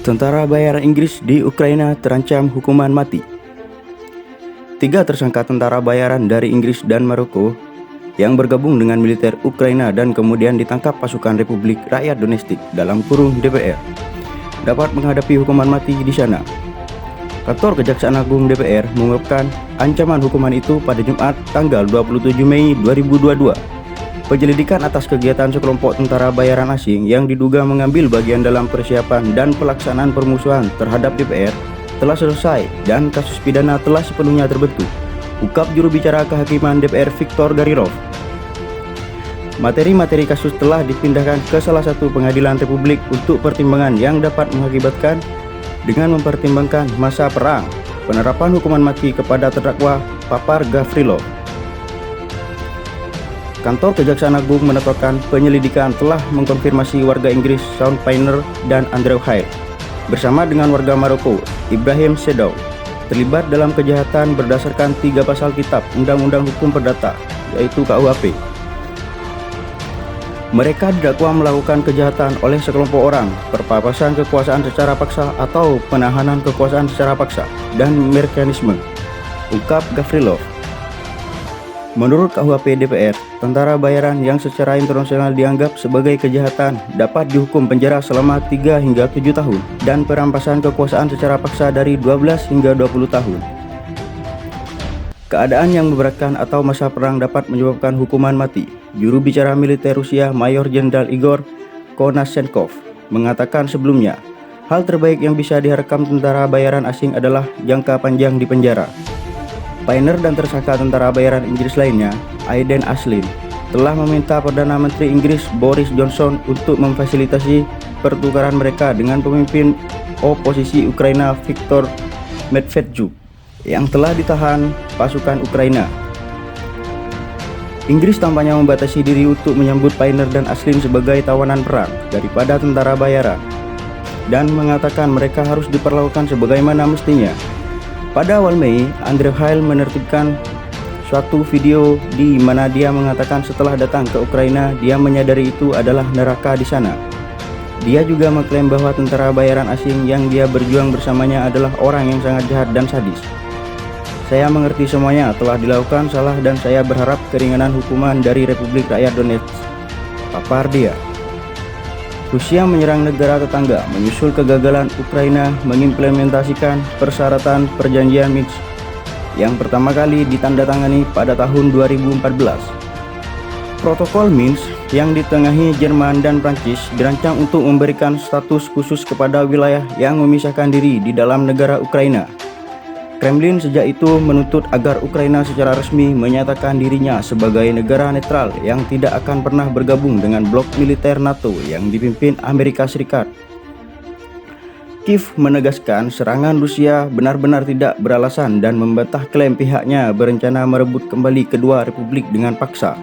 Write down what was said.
Tentara bayaran Inggris di Ukraina terancam hukuman mati. 3 tersangka tentara bayaran dari Inggris dan Maroko yang bergabung dengan militer Ukraina dan kemudian ditangkap pasukan Republik Rakyat Donetsk dalam kurung DPR dapat menghadapi hukuman mati di sana. Kantor Kejaksaan Agung DPR mengungkapkan ancaman hukuman itu pada Jumat tanggal 27 Mei 2022. Penyelidikan atas kegiatan sekelompok tentara bayaran asing yang diduga mengambil bagian dalam persiapan dan pelaksanaan permusuhan terhadap DPR telah selesai dan kasus pidana telah sepenuhnya terbentuk, ungkap juru bicara kehakiman DPR Viktor Garilov. Materi-materi kasus telah dipindahkan ke salah satu pengadilan republik untuk pertimbangan yang dapat mengakibatkan dengan mempertimbangkan masa perang, penerapan hukuman mati kepada terdakwa Papar Gavrilov. Kantor Kejaksaan Agung menetapkan penyelidikan telah mengkonfirmasi warga Inggris Sean Paynter dan Andrew Hale bersama dengan warga Maroko Ibrahim Sedow terlibat dalam kejahatan berdasarkan 3 pasal kitab Undang-Undang Hukum Perdata, yaitu KUHP. Mereka didakwa melakukan kejahatan oleh sekelompok orang, perpapasan kekuasaan secara paksa atau penahanan kekuasaan secara paksa, dan mekanisme, ungkap Gavrilov. Menurut KUHP DPR, tentara bayaran yang secara internasional dianggap sebagai kejahatan dapat dihukum penjara selama 3 hingga 7 tahun dan perampasan kekuasaan secara paksa dari 12 hingga 20 tahun. Keadaan yang memberatkan atau masa perang dapat menyebabkan hukuman mati. Juru bicara militer Rusia Mayor Jenderal Igor Konashenkov mengatakan sebelumnya, hal terbaik yang bisa diharapkan tentara bayaran asing adalah jangka panjang di penjara. Paynter dan tersangka tentara bayaran Inggris lainnya, Aiden Aslin, telah meminta Perdana Menteri Inggris Boris Johnson untuk memfasilitasi pertukaran mereka dengan pemimpin oposisi Ukraina Viktor Medvedchuk yang telah ditahan pasukan Ukraina. Inggris tampaknya membatasi diri untuk menyambut Paynter dan Aslin sebagai tawanan perang daripada tentara bayaran dan mengatakan mereka harus diperlakukan sebagaimana mestinya. Pada awal Mei, Andrew Hale menertibkan suatu video di mana dia mengatakan setelah datang ke Ukraina, dia menyadari itu adalah neraka di sana. Dia juga mengklaim bahwa tentara bayaran asing yang dia berjuang bersamanya adalah orang yang sangat jahat dan sadis. Saya mengerti semuanya telah dilakukan salah dan saya berharap keringanan hukuman dari Republik Rakyat Donetsk, papar dia. Rusia menyerang negara tetangga menyusul kegagalan Ukraina mengimplementasikan persyaratan perjanjian Minsk yang pertama kali ditandatangani pada tahun 2014. Protokol Minsk yang ditengahi Jerman dan Prancis dirancang untuk memberikan status khusus kepada wilayah yang memisahkan diri di dalam negara Ukraina. Kremlin sejak itu menuntut agar Ukraina secara resmi menyatakan dirinya sebagai negara netral yang tidak akan pernah bergabung dengan blok militer NATO yang dipimpin Amerika Serikat. Kiev menegaskan serangan Rusia benar-benar tidak beralasan dan membantah klaim pihaknya berencana merebut kembali kedua republik dengan paksa.